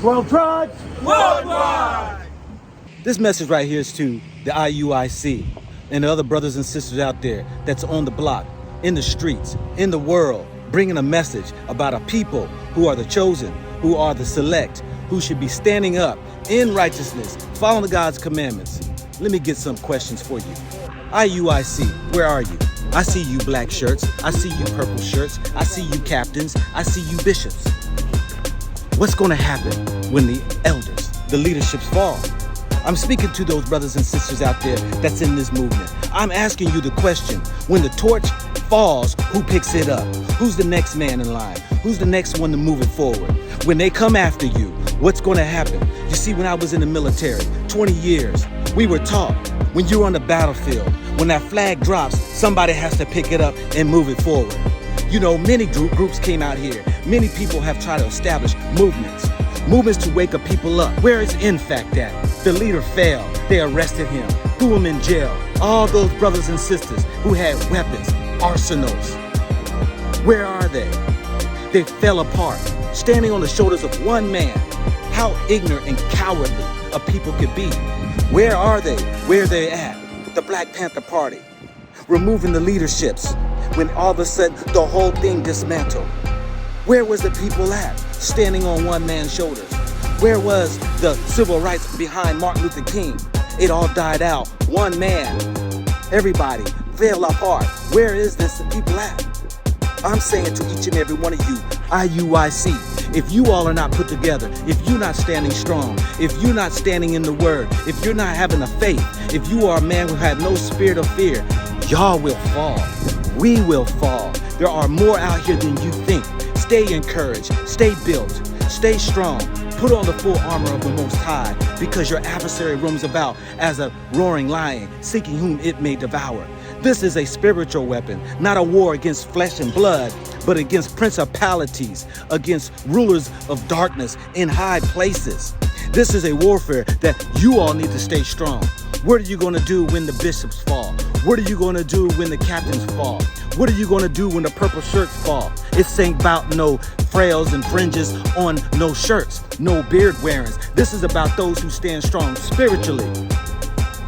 12 tribes worldwide. This message right here is to the IUIC and the other brothers and sisters out there that's on the block, in the streets, in the world, bringing a message about a people who are the chosen, who are the select, who should be standing up in righteousness, following God's commandments. Let me get some questions for you. IUIC, where are you? I see you black shirts. I see you purple shirts. I see you captains. I see you bishops. What's going to happen when the elders, the leaderships fall? I'm speaking to those brothers and sisters out there that's in this movement. I'm asking you the question, when the torch falls, who picks it up? Who's the next man in line? Who's the next one to move it forward? When they come after you, what's going to happen? You see, when I was in the military, 20 years, we were taught when you're on the battlefield, when that flag drops, somebody has to pick it up and move it forward. You know, many groups came out here. Many people have tried to establish movements to wake up people up. Where is INFACT at? The leader failed. They arrested him, threw him in jail. All those brothers and sisters who had weapons, arsenals, where are they? They fell apart, standing on the shoulders of one man. How ignorant and cowardly a people could be. Where are they? Where they at? The Black Panther Party, removing the leaderships when all of a sudden the whole thing dismantled. Where was the people at, standing on one man's shoulders? Where was the civil rights behind Martin Luther King? It all died out. One man, everybody fell apart. Where is this the people at? I'm saying to each and every one of you, IUIC, if you all are not put together, if you're not standing strong, if you're not standing in the word, if you're not having a faith, if you are a man who has no spirit of fear, y'all will fall. We will fall. There are more out here than you think. Stay encouraged, stay built, stay strong. Put on the full armor of the Most High, because your adversary roams about as a roaring lion, seeking whom it may devour. This is a spiritual weapon, not a war against flesh and blood, but against principalities, against rulers of darkness in high places. This is a warfare that you all need to stay strong. What are you going to do when the bishops fall? What are you going to do when the captains fall? What are you going to do when the purple shirts fall? It's ain't about no frails and fringes on no shirts, no beard wearings. This is about those who stand strong spiritually.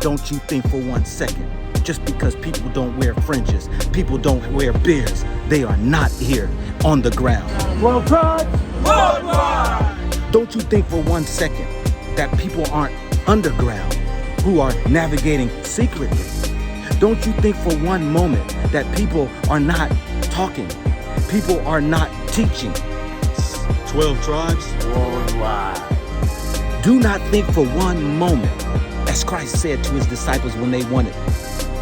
Don't you think for 1 second, just because people don't wear fringes, people don't wear beards, they are not here on the ground. 12 tribes Worldwide. Don't you think for 1 second that people aren't underground, who are navigating secretly? Don't you think for one moment that people are not talking, people are not teaching? 12 tribes worldwide. Do not think for one moment, as Christ said to his disciples when they wanted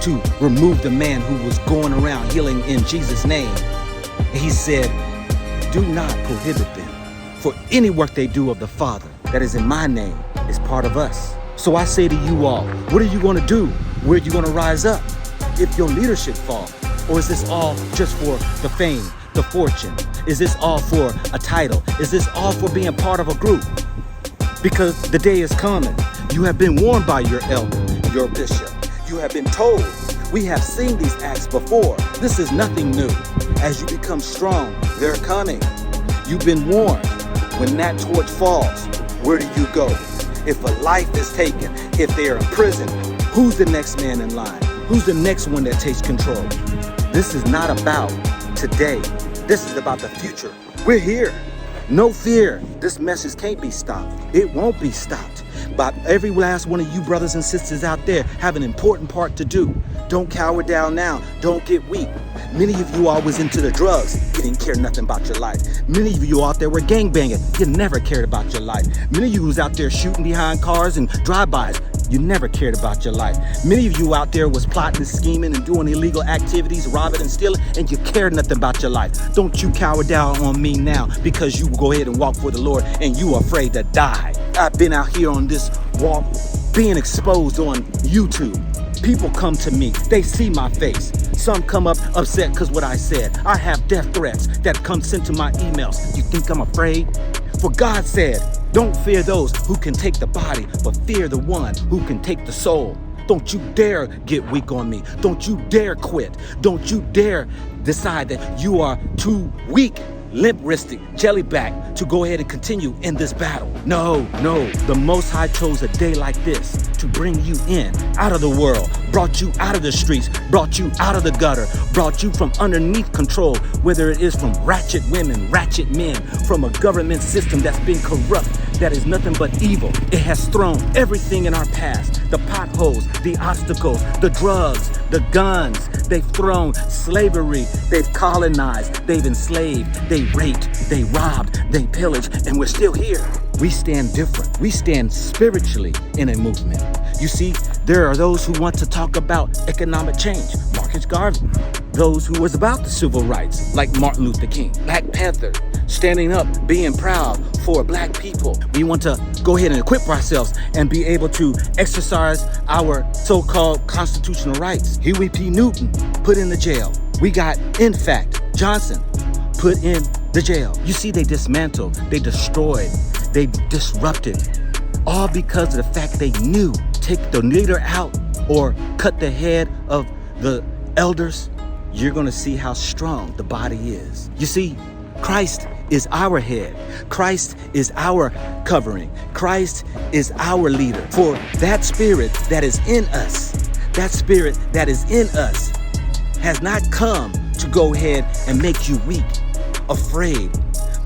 to remove the man who was going around healing in Jesus' name. He said, do not prohibit them, for any work they do of the Father that is in my name is part of us. So I say to you all, what are you going to do? Where are you going to rise up if your leadership falls? Or is this all just for the fame, the fortune? Is this all for a title? Is this all for being part of a group? Because the day is coming. You have been warned by your elder, your bishop. You have been told. We have seen these acts before. This is nothing new. As you become strong, they're coming. You've been warned. When that torch falls, where do you go? If a life is taken, if they are in prison, who's the next man in line? Who's the next one that takes control? This is not about today. This is about the future. We're here. No fear. This message can't be stopped. It won't be stopped. But every last one of you brothers and sisters out there have an important part to do. Don't cower down now. Don't get weak. Many of you all was into the drugs. You didn't care nothing about your life. Many of you out there were gangbanging. You never cared about your life. Many of you was out there shooting behind cars and drive-bys. You never cared about your life. Many of you out there was plotting and scheming and doing illegal activities, robbing and stealing, and you cared nothing about your life. Don't you cower down on me now because you go ahead and walk for the Lord and you are afraid to die. I've been out here on this walk being exposed on YouTube. People come to me, they see my face. Some come up upset because what I said. I have death threats that come sent to my emails. You think I'm afraid? For God said, don't fear those who can take the body, but fear the one who can take the soul. Don't you dare get weak on me. Don't you dare quit. Don't you dare decide that you are too weak. limp-wristed jellyback to go ahead and continue in this battle. No, the Most High chose a day like this to bring you in, out of the world, brought you out of the streets, brought you out of the gutter, brought you from underneath control, whether it is from ratchet women, ratchet men, from a government system that's been corrupt, that is nothing but evil. It has thrown everything in our past, the potholes, the obstacles, the drugs, the guns. They've thrown slavery, they've colonized, they've enslaved, they raped, they robbed, they pillaged, and we're still here. We stand different. We stand spiritually in a movement. You see, there are those who want to talk about economic change, Marcus Garvey. Those who was about the civil rights, like Martin Luther King, Black Panther, standing up, being proud for black people. We want to go ahead and equip ourselves and be able to exercise our so-called constitutional rights. Huey P. Newton put in the jail. We got, in fact, Johnson put in the jail. You see, they dismantled, they destroyed, they disrupted, all because of the fact they knew, take the leader out or cut the head of the elders, you're gonna see how strong the body is. You see, Christ is our head. Christ is our covering. Christ is our leader. For that spirit that is in us, that spirit that is in us has not come to go ahead and make you weak, afraid,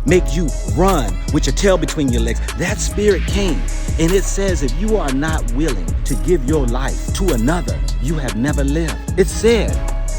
make you run with your tail between your legs. That spirit came, and it says if you are not willing to give your life to another, you have never lived. It said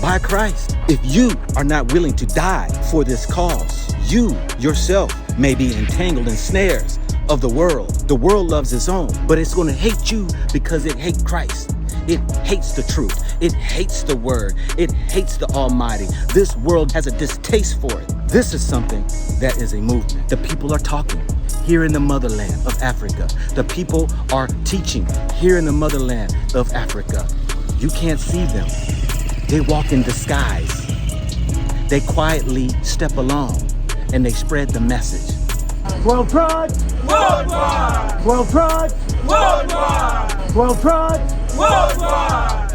by Christ, if you are not willing to die for this cause, you yourself may be entangled in snares of the world. The world loves its own, but it's going to hate you because it hates Christ. It hates the truth. It hates the word. It hates the Almighty. This world has a distaste for it. This is something that is a movement. The people are talking here in the motherland of Africa. The people are teaching here in the motherland of Africa. You can't see them. They walk in disguise. They quietly step along and they spread the message. 12 tribes, Worldwide! 12 tribes, Worldwide! 12 tribes. Worldwide!